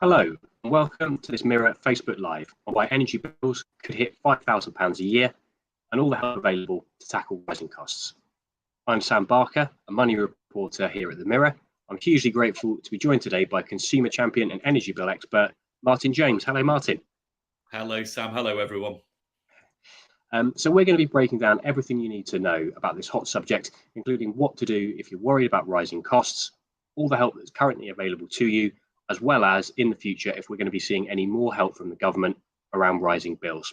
Hello, and welcome to this Mirror Facebook Live on why energy bills could hit £5,000 a year and all the help available to tackle rising costs. I'm Sam Barker, a money reporter here at the Mirror. I'm hugely grateful to be joined today by consumer champion and energy bill expert, Martin James. Hello, Martin. Hello, Sam. Hello, everyone. So we're going to be breaking down everything you need to know about this hot subject, including what to do if you're worried about rising costs, all the help that's currently available to you, as well as in the future if we're going to be seeing any more help from the government around rising bills.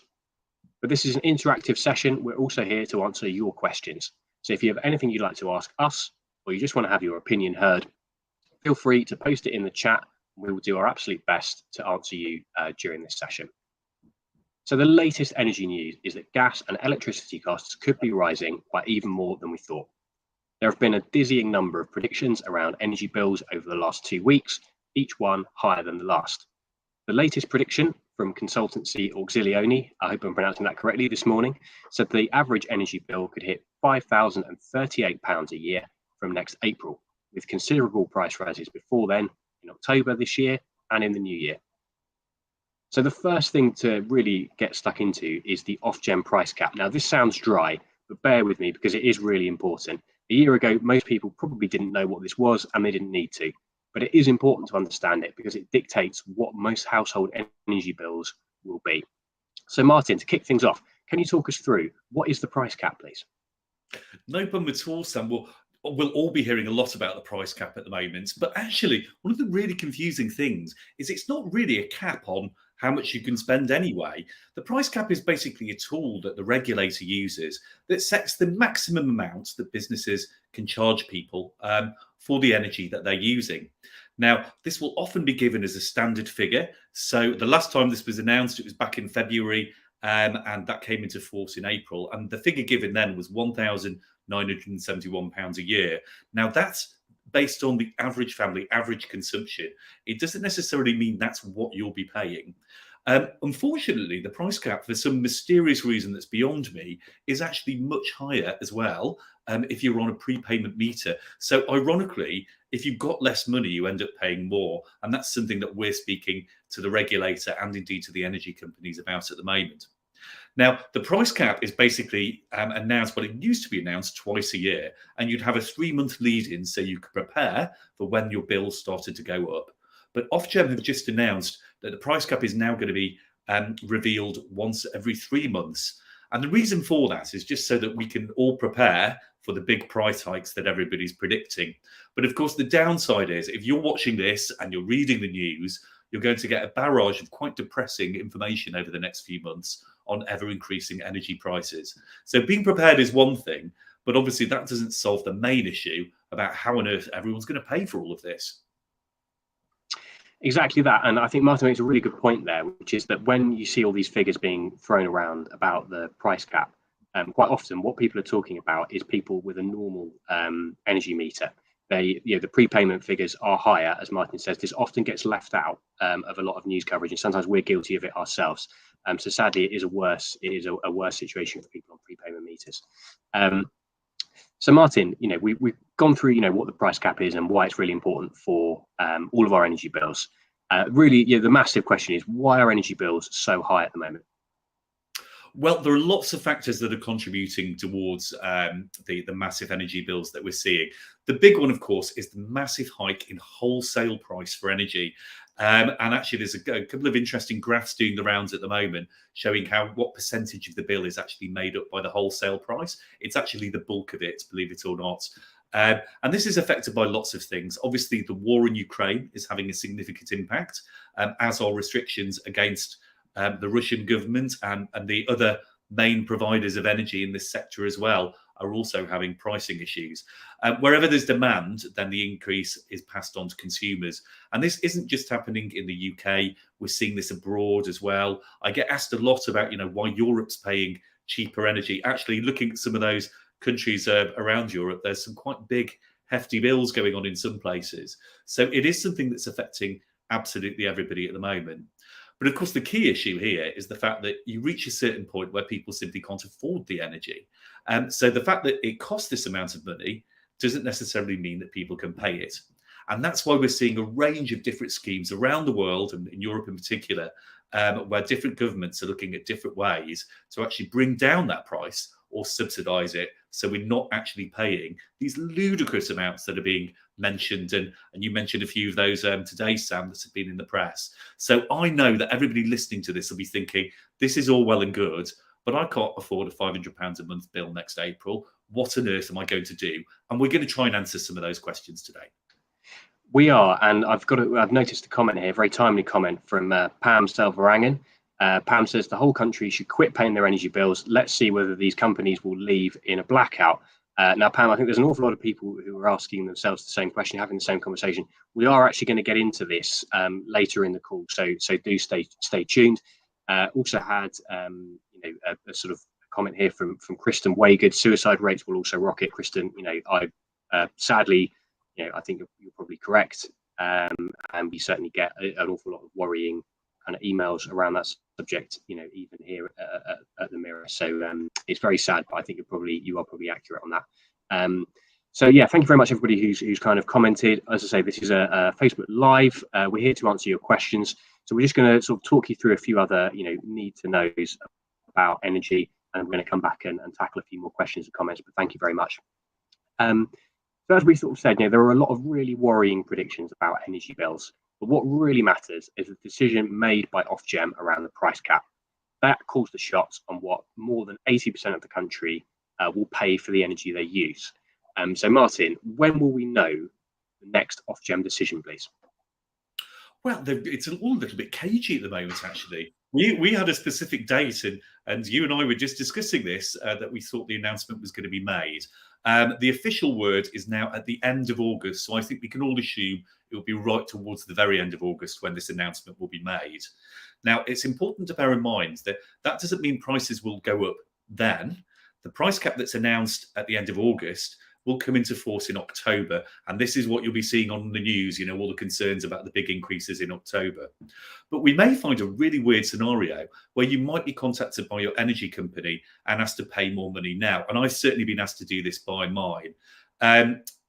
But this is an interactive session. We're also here to answer your questions. So if you have anything you'd like to ask us, or you just want to have your opinion heard, feel free to post it in the chat. We will do our absolute best to answer you during this session. So the latest energy news is that gas and electricity costs could be rising by even more than we thought. There have been a dizzying number of predictions around energy bills over the last 2 weeks, each one higher than the last. The latest prediction from consultancy Auxilioni, I hope I'm pronouncing that correctly, this morning, said the average energy bill could hit £5,038 a year from next April, with considerable price rises before then, in October this year and in the new year. So the first thing to really get stuck into is the Ofgem price cap. Now, this sounds dry, but bear with me because it is really important. A year ago, most people probably didn't know what this was and they didn't need to. But it is important to understand it because it dictates what most household energy bills will be. So Martin, to kick things off, can you talk us through what is the price cap, please? No problem at all, Sam. We'll all be hearing a lot about the price cap at the moment. But actually, one of the really confusing things is it's not really a cap on how much you can spend anyway. The price cap is basically a tool that the regulator uses that sets the maximum amount that businesses can charge people for the energy that they're using. Now, this will often be given as a standard figure. So the last time this was announced, it was back in February, and that came into force in April. And the figure given then was £1,971 a year. Now, that's based on the average family, average consumption. It doesn't necessarily mean that's what you'll be paying. Unfortunately, the price cap, for some mysterious reason that's beyond me, is actually much higher as well if you're on a prepayment meter. So ironically, if you've got less money, you end up paying more. And that's something that we're speaking to the regulator and indeed to the energy companies about at the moment. Now, the price cap is basically announced, but it used to be announced twice a year, and you'd have a 3-month lead-in so you could prepare for when your bills started to go up. But Ofgem have just announced that the price cap is now going to be revealed once every 3 months. And the reason for that is just so that we can all prepare for the big price hikes that everybody's predicting. But of course, the downside is if you're watching this and you're reading the news, you're going to get a barrage of quite depressing information over the next few months on ever-increasing energy prices. So being prepared is one thing, but obviously that doesn't solve the main issue about how on earth everyone's going to pay for all of this. Exactly that. And I think Martin makes a really good point there, which is that when you see all these figures being thrown around about the price cap, quite often what people are talking about is people with a normal energy meter. The prepayment figures are higher, as Martin says. This often gets left out of a lot of news coverage, and sometimes we're guilty of it ourselves. So sadly, it is a worse situation for people on prepayment meters. So Martin, we've gone through what the price cap is and why it's really important for all of our energy bills. Really, the massive question is, why are energy bills so high at the moment? Well, there are lots of factors that are contributing towards the massive energy bills that we're seeing. The big one, of course, is the massive hike in wholesale price for energy. And actually, there's a couple of interesting graphs doing the rounds at the moment showing what percentage of the bill is actually made up by the wholesale price. It's actually the bulk of it, believe it or not. And this is affected by lots of things. Obviously, the war in Ukraine is having a significant impact, as are restrictions against the Russian government and the other main providers of energy in this sector as well are also having pricing issues. Wherever there's demand, then the increase is passed on to consumers. And this isn't just happening in the UK. We're seeing this abroad as well. I get asked a lot about, why Europe's paying cheaper energy. Actually, looking at some of those countries around Europe, there's some quite big, hefty bills going on in some places. So it is something that's affecting absolutely everybody at the moment. But of course, the key issue here is the fact that you reach a certain point where people simply can't afford the energy. So the fact that it costs this amount of money doesn't necessarily mean that people can pay it. And that's why we're seeing a range of different schemes around the world, and in Europe in particular, where different governments are looking at different ways to actually bring down that price or subsidize it, so we're not actually paying these ludicrous amounts that are being mentioned. And you mentioned a few of those today, Sam, that have been in the press. So I know that everybody listening to this will be thinking, this is all well and good, but I can't afford a £500 a month bill next April. What on earth am I going to do? And we're going to try and answer some of those questions today. We are, and I've noticed a comment here, a very timely comment from Pam Selvarangan. Pam says the whole country should quit paying their energy bills. Let's see whether these companies will leave in a blackout. Now, Pam, I think there's an awful lot of people who are asking themselves the same question, having the same conversation. We are actually going to get into this later in the call, so do stay tuned. Also had a sort of comment here from Kristen Waygood. Suicide rates will also rocket. Kristen, I sadly, I think you're probably correct, and we certainly get an awful lot of worrying kind of emails around that subject, even here at the Mirror. So it's very sad, but I think you are probably accurate on that. So yeah, thank you very much everybody who's kind of commented. As I say, this is a Facebook Live. We're here to answer your questions. So we're just going to sort of talk you through a few other need to knows about energy, and we're going to come back and tackle a few more questions and comments. But thank you very much. So as we sort of said, there are a lot of really worrying predictions about energy bills. But what really matters is the decision made by Ofgem around the price cap. That calls the shots on what more than 80% of the country will pay for the energy they use. So Martin, when will we know the next Ofgem decision, please? Well, it's all a little bit cagey at the moment, actually. We had a specific date, and you and I were just discussing this, that we thought the announcement was going to be made. The official word is now at the end of August, so I think we can all assume it will be right towards the very end of August when this announcement will be made. Now, it's important to bear in mind that that doesn't mean prices will go up then. The price cap that's announced at the end of August will come into force in October. And this is what you'll be seeing on the news, all the concerns about the big increases in October. But we may find a really weird scenario where you might be contacted by your energy company and asked to pay more money now. And I've certainly been asked to do this by mine.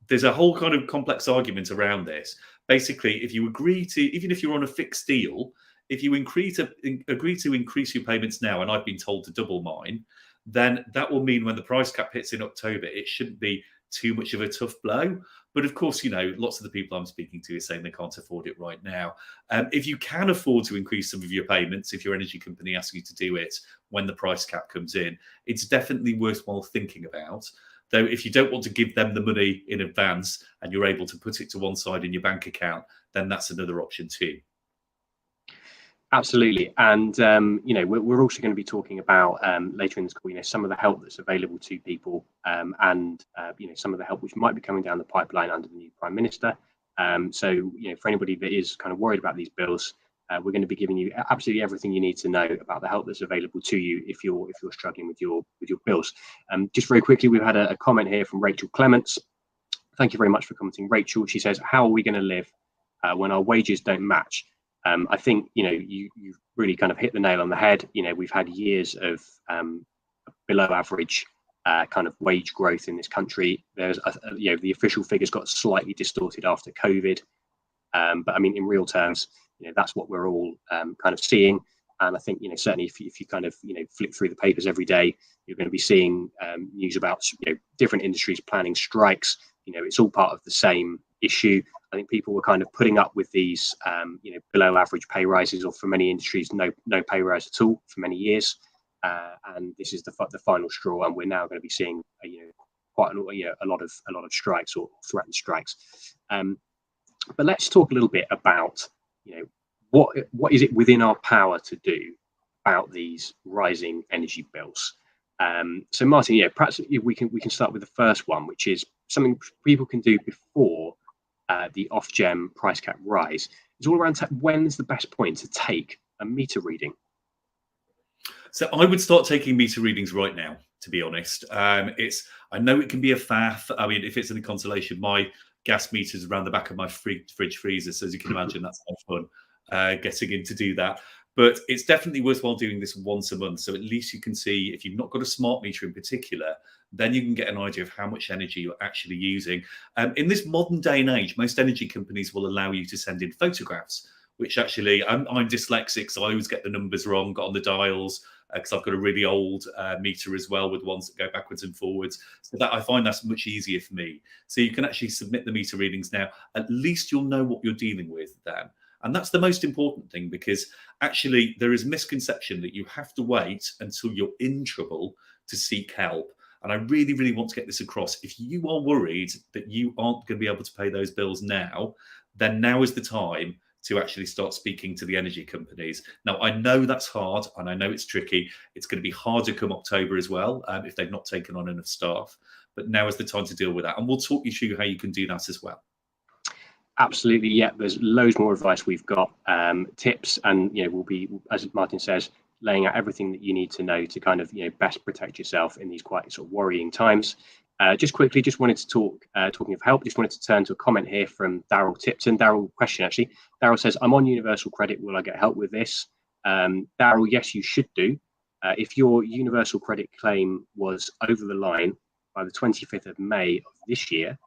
There's a whole kind of complex argument around this. Basically, if you agree to, even if you're on a fixed deal, if you agree to increase your payments now, and I've been told to double mine, then that will mean when the price cap hits in October, it shouldn't be too much of a tough blow. But of course, lots of the people I'm speaking to are saying they can't afford it right now. If you can afford to increase some of your payments, if your energy company asks you to do it when the price cap comes in, it's definitely worthwhile thinking about. Though if you don't want to give them the money in advance and you're able to put it to one side in your bank account, then that's another option too. Absolutely. And, we're also going to be talking about later in this call, some of the help that's available to people and, some of the help which might be coming down the pipeline under the new Prime Minister. So, for anybody that is kind of worried about these bills, we're going to be giving you absolutely everything you need to know about the help that's available to you if you're struggling with your bills. Just very quickly, we've had a comment here from Rachel Clements. Thank you very much for commenting, Rachel. She says, how are we going to live when our wages don't match? I think, you've really kind of hit the nail on the head. We've had years of below average kind of wage growth in this country. There's, the official figures got slightly distorted after COVID. But I mean, in real terms, that's what we're all kind of seeing. And I think, certainly if you kind of, flip through the papers every day, you're going to be seeing news about, different industries planning strikes. It's all part of the same issue. I think people were kind of putting up with these, below average pay rises, or for many industries, no pay rise at all for many years. And this is the final straw, and we're now going to be seeing, quite a lot of strikes or threatened strikes. But let's talk a little bit about, what is it within our power to do about these rising energy bills? So Martin, perhaps we can start with the first one, which is something people can do before the Ofgem price cap rise. It's all around when's the best point to take a meter reading. So I would start taking meter readings right now, to be honest. I know it can be a faff. I mean, if it's any consolation, my gas meter's around the back of my fridge freezer, so as you can imagine, that's no fun getting in to do that. But it's definitely worthwhile doing this once a month. So at least you can see, if you've not got a smart meter in particular, then you can get an idea of how much energy you're actually using. In this modern day and age, most energy companies will allow you to send in photographs, which actually, I'm dyslexic, so I always get the numbers wrong, got on the dials, because I've got a really old meter as well with ones that go backwards and forwards. So that I find that's much easier for me. So you can actually submit the meter readings now. At least you'll know what you're dealing with then. And that's the most important thing, because actually there is misconception that you have to wait until you're in trouble to seek help. And I really, really want to get this across. If you are worried that you aren't going to be able to pay those bills now, then now is the time to actually start speaking to the energy companies. Now, I know that's hard and I know it's tricky. It's going to be harder come October as well, if they've not taken on enough staff. But now is the time to deal with that. And we'll talk you through how you can do that as well. Absolutely, yeah. There's loads more advice we've got, tips, and we'll be, as Martin says, laying out everything that you need to know to kind of best protect yourself in these quite sort of worrying times. Just quickly, just wanted to talk, talking of help, just wanted to turn to a comment here from Daryl Tipton. Daryl, question actually. Daryl says, I'm on Universal Credit. Will I get help with this? Daryl, yes, you should do. If your Universal Credit claim was over the line by the 25th of May of this year,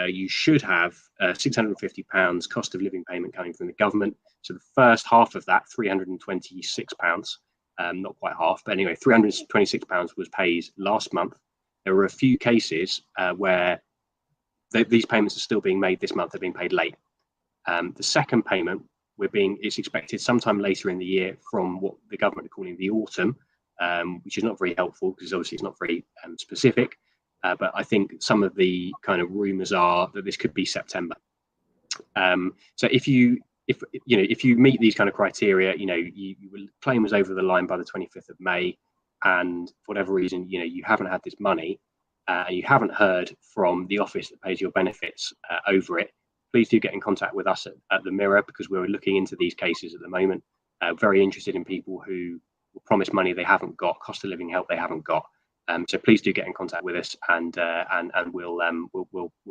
you should have £650 cost of living payment coming from the government. So the first half of that, £326, not quite half, but anyway, £326 was paid last month. There were a few cases where these payments are still being made this month. They're being paid late. The second payment is expected sometime later in the year from what the government are calling the autumn, which is not very helpful because obviously it's not very specific. But I think some of the kind of rumours are that this could be September. So if you meet these kind of criteria, your claim was over the line by the 25th of May, and for whatever reason, you haven't had this money, and you haven't heard from the office that pays your benefits over it, please do get in contact with us at the Mirror, because we're looking into these cases at the moment. Very interested in people who will promise money they haven't got, cost of living help they haven't got. So please do get in contact with us, and we'll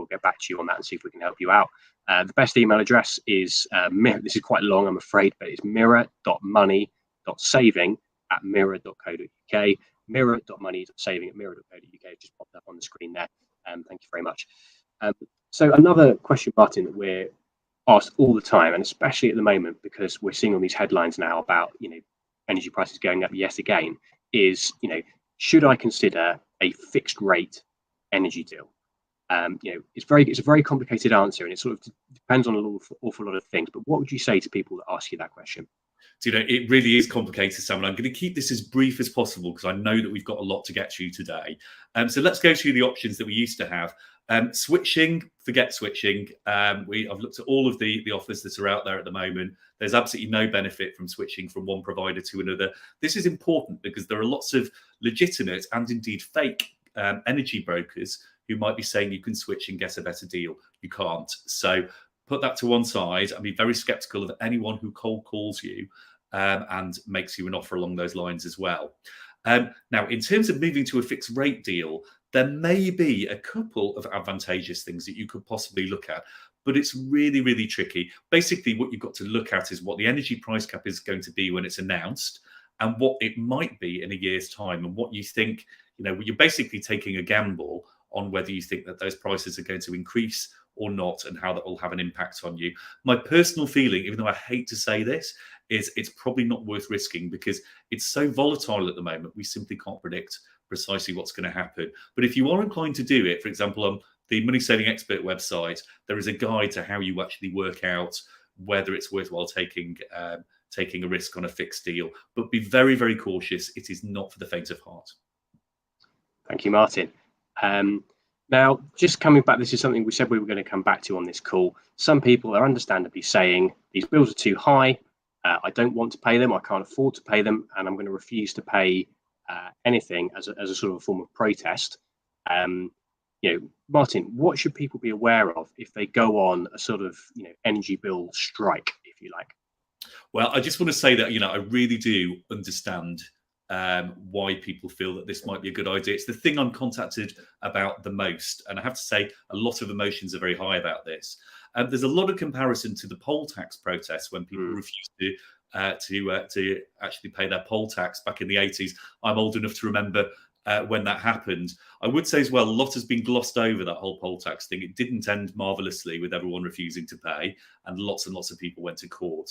get back to you on that and see if we can help you out. The best email address is this is quite long, I'm afraid, but it's mirror.money.saving@mirror.co.uk. Mirror.money.saving@mirror.co.uk. Just popped up on the screen there. Thank you very much. So another question, Martin, that we're asked all the time, and especially at the moment because we're seeing all these headlines now about energy prices going up yet again, is should I consider a fixed rate energy deal? It's a very complicated answer, and it sort of depends on an awful lot of things. But what would you say to people that ask you that question? So, it really is complicated, Sam, and I'm going to keep this as brief as possible because I know that we've got a lot to get through today. So let's go through the options that we used to have. Switching, forget switching. I've looked at all of the offers that are out there at the moment. There's absolutely no benefit from switching from one provider to another. This is important because there are lots of legitimate and indeed fake energy brokers who might be saying you can switch and get a better deal. You can't. So put that to one side and be very skeptical of anyone who cold calls you and makes you an offer along those lines as well. Now, in terms of moving to a fixed rate deal, there may be a couple of advantageous things that you could possibly look at, but it's really, really tricky. Basically, what you've got to look at is what the energy price cap is going to be when it's announced and what it might be in a year's time, and what you think, you're basically taking a gamble on whether you think that those prices are going to increase or not, and how that will have an impact on you. My personal feeling, even though I hate to say this, is it's probably not worth risking because it's so volatile at the moment. We simply can't predict precisely what's going to happen. But if you are inclined to do it, for example, on the Money Saving Expert website, there is a guide to how you actually work out whether it's worthwhile taking a risk on a fixed deal. But be very, very cautious. It is not for the faint of heart. Thank you, Martin. Now, just coming back, this is something we said we were going to come back to on this call. Some people are understandably saying these bills are too high. I don't want to pay them. I can't afford to pay them, and I'm going to refuse to pay anything as a sort of a form of protest. Martin, what should people be aware of if they go on a sort of energy bill strike, if you like? Well, I just want to say that I really do understand why people feel that this might be a good idea. It's the thing I'm contacted about the most, and I have to say a lot of emotions are very high about this. There's a lot of comparison to the poll tax protests when people refused to to actually pay their poll tax back in the 80s. I'm old enough to remember when that happened. I would say as well, a lot has been glossed over, that whole poll tax thing. It didn't end marvellously with everyone refusing to pay, and lots of people went to court.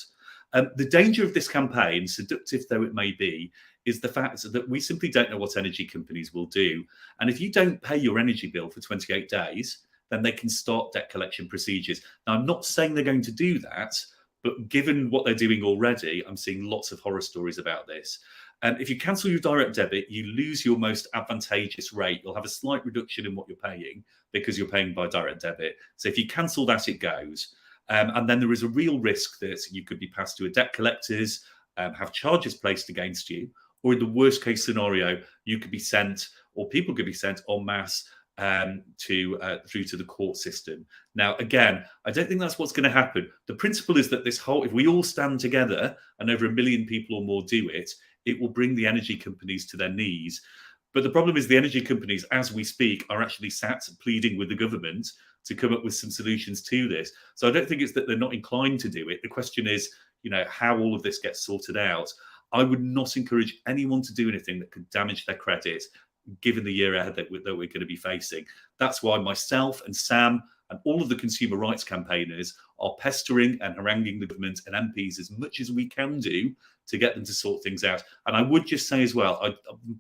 The danger of this campaign, seductive though it may be, is the fact that we simply don't know what energy companies will do. And if you don't pay your energy bill for 28 days, then they can start debt collection procedures. Now, I'm not saying they're going to do that, but given what they're doing already, I'm seeing lots of horror stories about this. If you cancel your direct debit, you lose your most advantageous rate. You'll have a slight reduction in what you're paying because you're paying by direct debit. So if you cancel that, it goes. And then there is a real risk that you could be passed to a debt collectors, have charges placed against you, or in the worst case scenario, you could be sent, or people could be sent en masse through to the court system. Now, again, I don't think that's what's going to happen. The principle is that if we all stand together and over 1 million people or more do it, it will bring the energy companies to their knees. But the problem is the energy companies, as we speak, are actually sat pleading with the government to come up with some solutions to this. So I don't think it's that they're not inclined to do it. The question is, how all of this gets sorted out. I would not encourage anyone to do anything that could damage their credit, given the year ahead that we're going to be facing. That's why myself and Sam and all of the consumer rights campaigners are pestering and haranguing the government and MPs as much as we can do to get them to sort things out. And I would just say as well,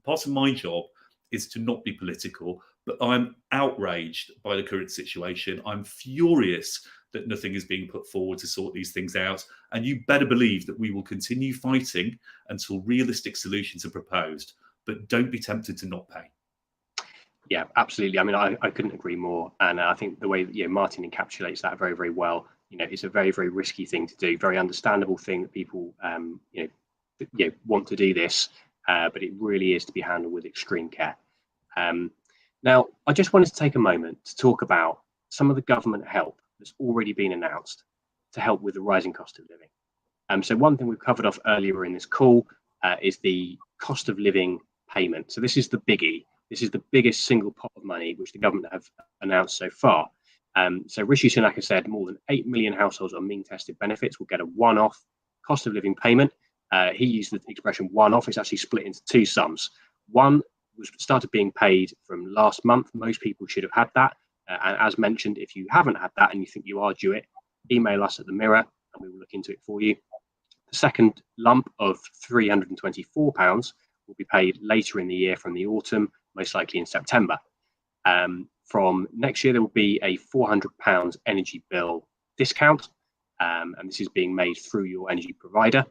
part of my job is to not be political, but I'm outraged by the current situation. I'm furious that nothing is being put forward to sort these things out. And you better believe that we will continue fighting until realistic solutions are proposed. But don't be tempted to not pay. Yeah, absolutely. I mean, I couldn't agree more. And I think the way that Martin encapsulates that very, very well. It's a very, very risky thing to do. Very understandable thing that people, want to do this, but it really is to be handled with extreme care. Now, I just wanted to take a moment to talk about some of the government help that's already been announced to help with the rising cost of living. So one thing we've covered off earlier in this call is the cost of living payment. So this is the biggie. This is the biggest single pot of money which the government have announced so far. So Rishi Sunak has said more than 8 million households on mean tested benefits will get a one-off cost of living payment. He used the expression one-off. It's actually split into two sums. One was started being paid from last month. Most people should have had that. And as mentioned, if you haven't had that and you think you are due it, email us at the Mirror and we will look into it for you. The second lump of £324 will be paid later in the year from the autumn, most likely in September. From next year, there will be a £400 energy bill discount, and this is being made through your energy provider.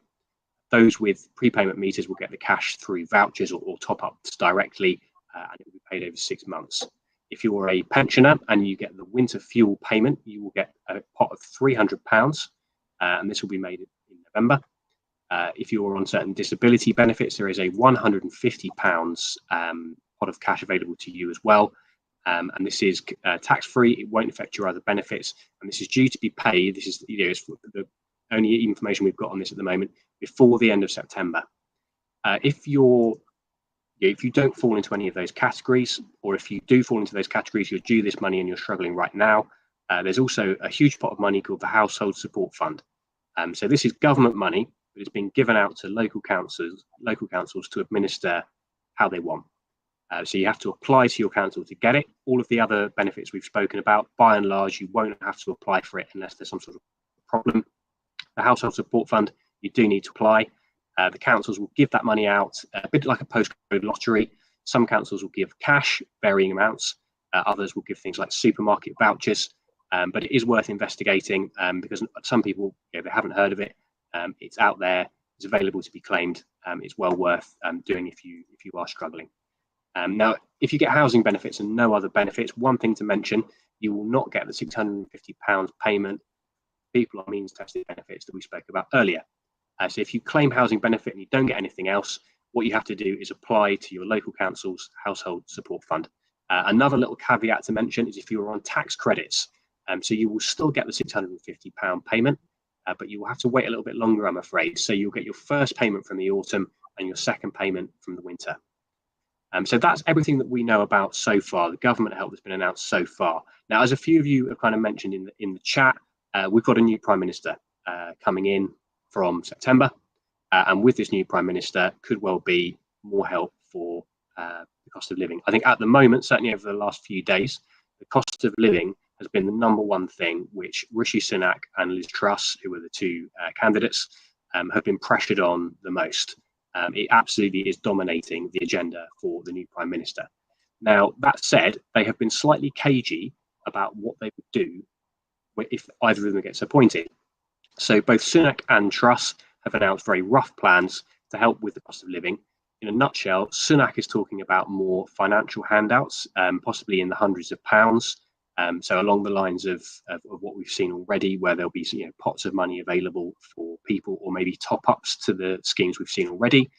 Those with prepayment meters will get the cash through vouchers or top-ups directly, and it will be paid over 6 months. If you're a pensioner and you get the winter fuel payment, you will get a pot of £300, and this will be made in November. If you're on certain disability benefits, there is a £150 pot of cash available to you as well. And this is tax-free. It won't affect your other benefits, and this is due to be paid. This is it's the only information we've got on this at the moment, before the end of September. If you don't fall into any of those categories, or if you do fall into those categories, you're due this money and you're struggling right now, there's also a huge pot of money called the Household Support Fund. So this is government money, but it's been given out to local councils to administer how they want. So you have to apply to your council to get it. All of the other benefits we've spoken about, by and large, you won't have to apply for it unless there's some sort of problem. The Household Support Fund, you do need to apply. The councils will give that money out, a bit like a postcode lottery. Some councils will give cash, varying amounts. Others will give things like supermarket vouchers. But it is worth investigating because some people, they haven't heard of it. It's out there. It's available to be claimed. It's well worth doing if you are struggling. Now, if you get housing benefits and no other benefits, one thing to mention, you will not get the £650 payment people on means tested benefits that we spoke about earlier. So if you claim housing benefit and you don't get anything else, what you have to do is apply to your local council's household support fund. Another little caveat to mention is if you're on tax credits, so you will still get the £650 payment, but you will have to wait a little bit longer, I'm afraid. So you'll get your first payment from the autumn and your second payment from the winter. So that's everything that we know about so far, the government help that's been announced so far. Now, as a few of you have kind of mentioned in the chat, we've got a new Prime Minister coming in from September. and with this new Prime Minister could well be more help for the cost of living. I think at the moment, certainly over the last few days, the cost of living has been the number one thing which Rishi Sunak and Liz Truss, who were the two candidates, have been pressured on the most. It absolutely is dominating the agenda for the new Prime Minister. Now, that said, they have been slightly cagey about what they would do if either of them gets appointed. So both Sunak and Truss have announced very rough plans to help with the cost of living. In a nutshell, Sunak is talking about more financial handouts, possibly in the hundreds of pounds. So along the lines of what we've seen already, where there'll be pots of money available for people, or maybe top-ups to the schemes we've seen already.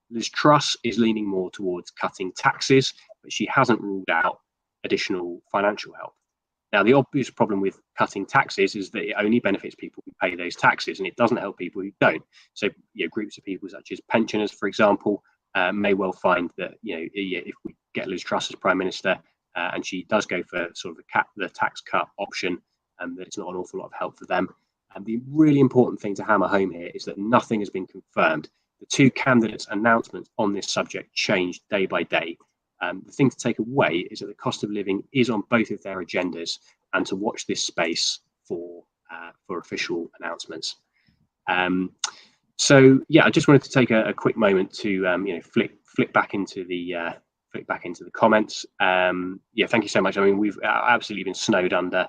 Liz Truss is leaning more towards cutting taxes, but she hasn't ruled out additional financial help. Now, the obvious problem with cutting taxes is that it only benefits people who pay those taxes, and it doesn't help people who don't. So, groups of people such as pensioners, for example, may well find that if we get Liz Truss as Prime Minister and she does go for sort of the tax cut option, that it's not an awful lot of help for them. And the really important thing to hammer home here is that nothing has been confirmed. The two candidates' announcements on this subject change day by day. The thing to take away is that the cost of living is on both of their agendas, and to watch this space for official announcements. So I just wanted to take a quick moment to flip back into the comments. Thank you so much. I mean, we've absolutely been snowed under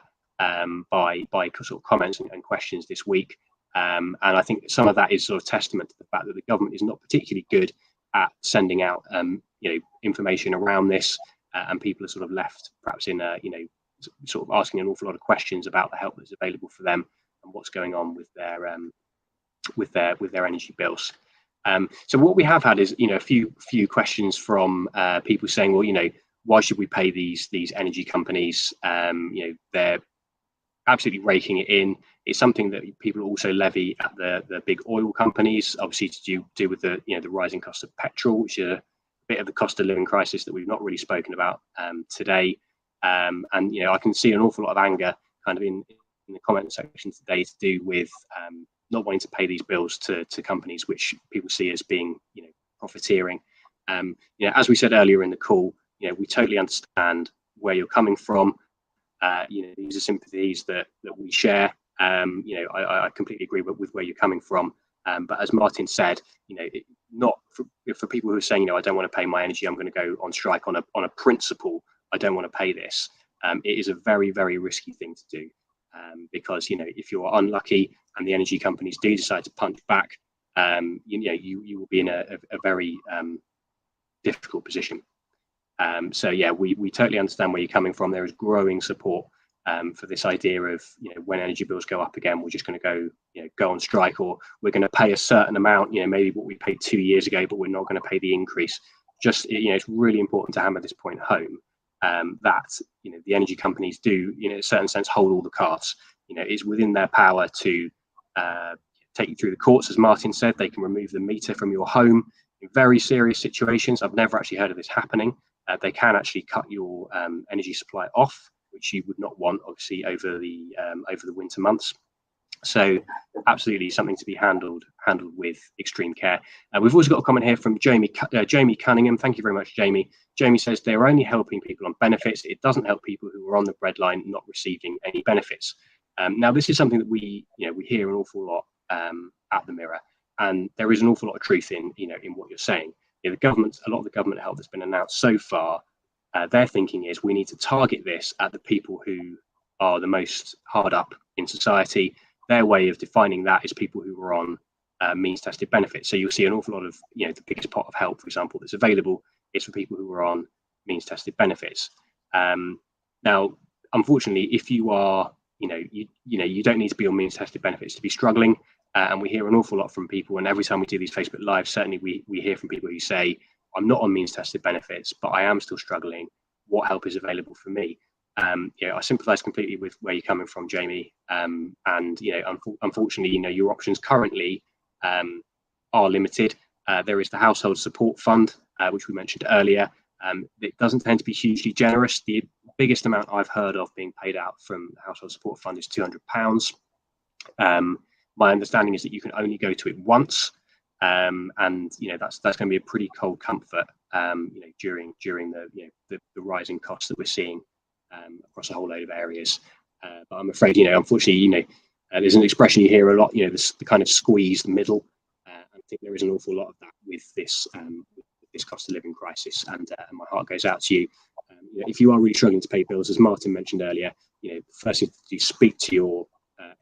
by sort of comments and questions this week, and I think some of that is sort of testament to the fact that the government is not particularly good at sending out information around this, and people are sort of left perhaps in sort of asking an awful lot of questions about the help that's available for them and what's going on with their energy bills. So what we have had is a few questions from people saying, well, why should we pay these energy companies? They're absolutely raking it in. It's something that people also levy at the big oil companies, obviously to do with the rising cost of petrol, which is a bit of the cost of living crisis that we've not really spoken about today. And I can see an awful lot of anger kind of in the comment section today to do with not wanting to pay these bills to companies which people see as being profiteering. As we said earlier in the call, we totally understand where you're coming from. These are sympathies that we share. I completely agree with where you're coming from. But as Martin said, not for people who are saying, I don't want to pay my energy, I'm going to go on strike on a principle. I don't want to pay this. It is a very, very risky thing to do, because if you're unlucky and the energy companies do decide to punch back, you will be in a very difficult position. We totally understand where you're coming from. There is growing support for this idea of when energy bills go up again, we're just going to go on strike, or we're going to pay a certain amount, maybe what we paid 2 years ago, but we're not going to pay the increase. Just it's really important to hammer this point home, that the energy companies do in a certain sense hold all the cards. It's within their power to take you through the courts. As Martin said, they can remove the meter from your home in very serious situations. I've never actually heard of this happening. They can actually cut your energy supply off, which you would not want, obviously, over the winter months. So absolutely something to be handled with extreme care. We've also got a comment here from Jamie Cunningham. Thank you very much, Jamie. Jamie says they're only helping people on benefits. It doesn't help people who are on the breadline not receiving any benefits. Now, this is something that we hear an awful lot at the Mirror, and there is an awful lot of truth in what you're saying. A lot of the government help that's been announced so far, their thinking is we need to target this at the people who are the most hard up in society. Their way of defining that is people who are on means-tested benefits. So you'll see an awful lot of, the biggest pot of help, for example, that's available is for people who are on means-tested benefits. Now, unfortunately, if you are, you don't need to be on means-tested benefits to be struggling. And we hear an awful lot from people, and every time we do these Facebook Lives, certainly we hear from people who say, I'm not on means-tested benefits, but I am still struggling. What help is available for me? I sympathise completely with where you're coming from, Jamie. And unfortunately, your options currently are limited. There is the Household Support Fund, which we mentioned earlier. It doesn't tend to be hugely generous. The biggest amount I've heard of being paid out from the Household Support Fund is £200. My understanding is that you can only go to it once. And that's going to be a pretty cold comfort, during the rising costs that we're seeing across a whole load of areas. But I'm afraid, unfortunately, there's an expression you hear a lot, the kind of squeezed middle. I think there is an awful lot of that with this cost of living crisis, and my heart goes out to you. If you are really struggling to pay bills, as Martin mentioned earlier, the first thing to do is speak to your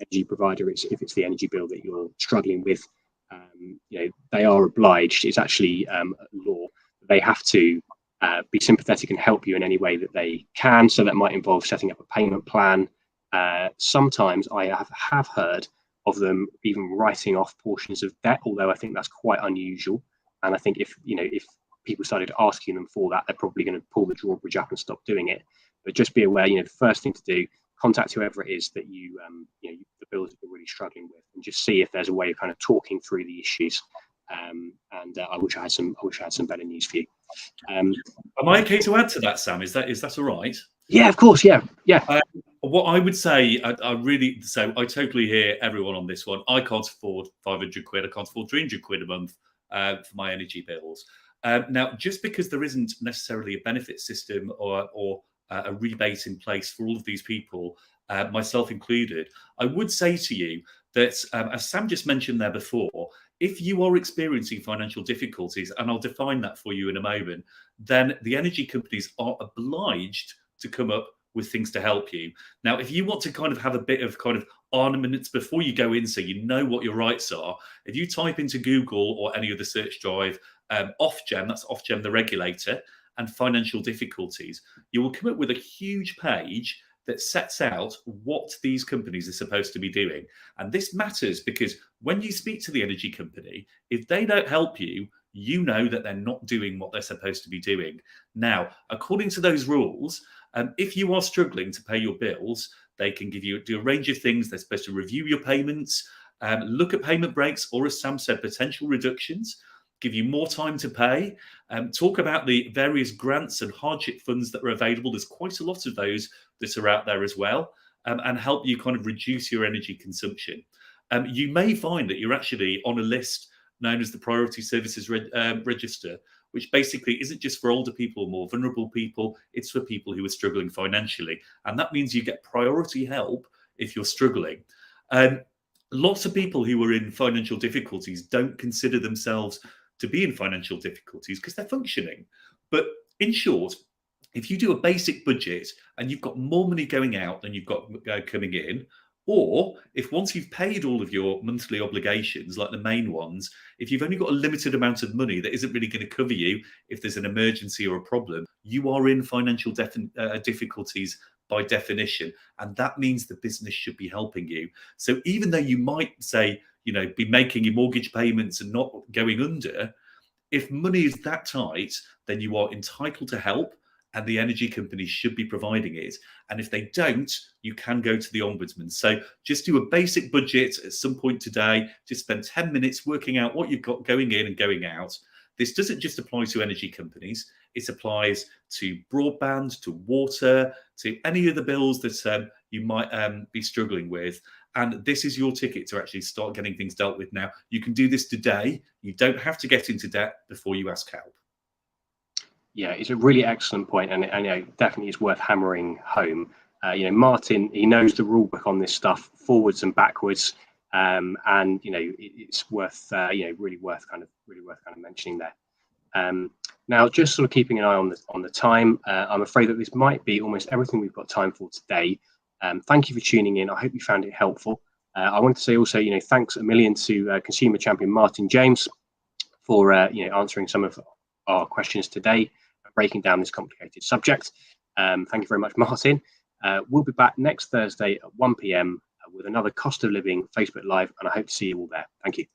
energy provider. If it's the energy bill that you're struggling with, they are obliged. It's actually law. They have to be sympathetic and help you in any way that they can. So that might involve setting up a payment plan. Sometimes I have heard of them even writing off portions of debt, although I think that's quite unusual. And I think if people started asking them for that, they're probably going to pull the drawbridge up and stop doing it. But just be aware, the first thing to do, contact whoever it is that the bills that you're really struggling with, and just see if there's a way of kind of talking through the issues. I wish I had some better news for you. Am I okay to add to that, Sam? Is that all right? Yeah, of course. Yeah. What I would say, I totally hear everyone on this one. I can't afford 500 quid. I can't afford 300 quid a month for my energy bills. Now, just because there isn't necessarily a benefit system or a rebate in place for all of these people, myself included, I would say to you that, as Sam just mentioned there before, if you are experiencing financial difficulties, and I'll define that for you in a moment, then the energy companies are obliged to come up with things to help you. Now, if you want to kind of have a bit of kind of armaments before you go in, so you know what your rights are, if you type into Google or any other search drive, Ofgem, that's Ofgem, the regulator, and financial difficulties, you will come up with a huge page that sets out what these companies are supposed to be doing. And this matters because when you speak to the energy company, if they don't help you, you know that they're not doing what they're supposed to be doing. Now, according to those rules, if you are struggling to pay your bills, they can do a range of things. They're supposed to review your payments, look at payment breaks, or as Sam said, potential reductions, give you more time to pay, talk about the various grants and hardship funds that are available. There's quite a lot of those that are out there as well, and help you kind of reduce your energy consumption. You may find that you're actually on a list known as the Priority Services Register, which basically isn't just for older people or more vulnerable people, it's for people who are struggling financially. And that means you get priority help if you're struggling. Lots of people who are in financial difficulties don't consider themselves to be in financial difficulties because they're functioning. But in short, if you do a basic budget and you've got more money going out than you've got coming in, or if once you've paid all of your monthly obligations, like the main ones, if you've only got a limited amount of money that isn't really going to cover you if there's an emergency or a problem, you are in financial difficulties by definition. And that means the business should be helping you. So even though you might say, be making your mortgage payments and not going under, if money is that tight, then you are entitled to help. And the energy companies should be providing it. And if they don't, you can go to the Ombudsman. So just do a basic budget at some point today. Just spend 10 minutes working out what you've got going in and going out. This doesn't just apply to energy companies. It applies to broadband, to water, to any of the bills that you might be struggling with. And this is your ticket to actually start getting things dealt with now. You can do this today. You don't have to get into debt before you ask help. Yeah, it's a really excellent point, and definitely is worth hammering home. Martin, he knows the rule book on this stuff forwards and backwards, and it's worth really worth kind of mentioning there. Now, just sort of keeping an eye on the time. I'm afraid that this might be almost everything we've got time for today. Thank you for tuning in. I hope you found it helpful. I want to say also, thanks a million to consumer champion Martin James for answering some of our questions today, breaking down this complicated subject. Thank you very much, Martin. We'll be back next Thursday at 1 p.m. with another Cost of Living Facebook Live, and I hope to see you all there. Thank you.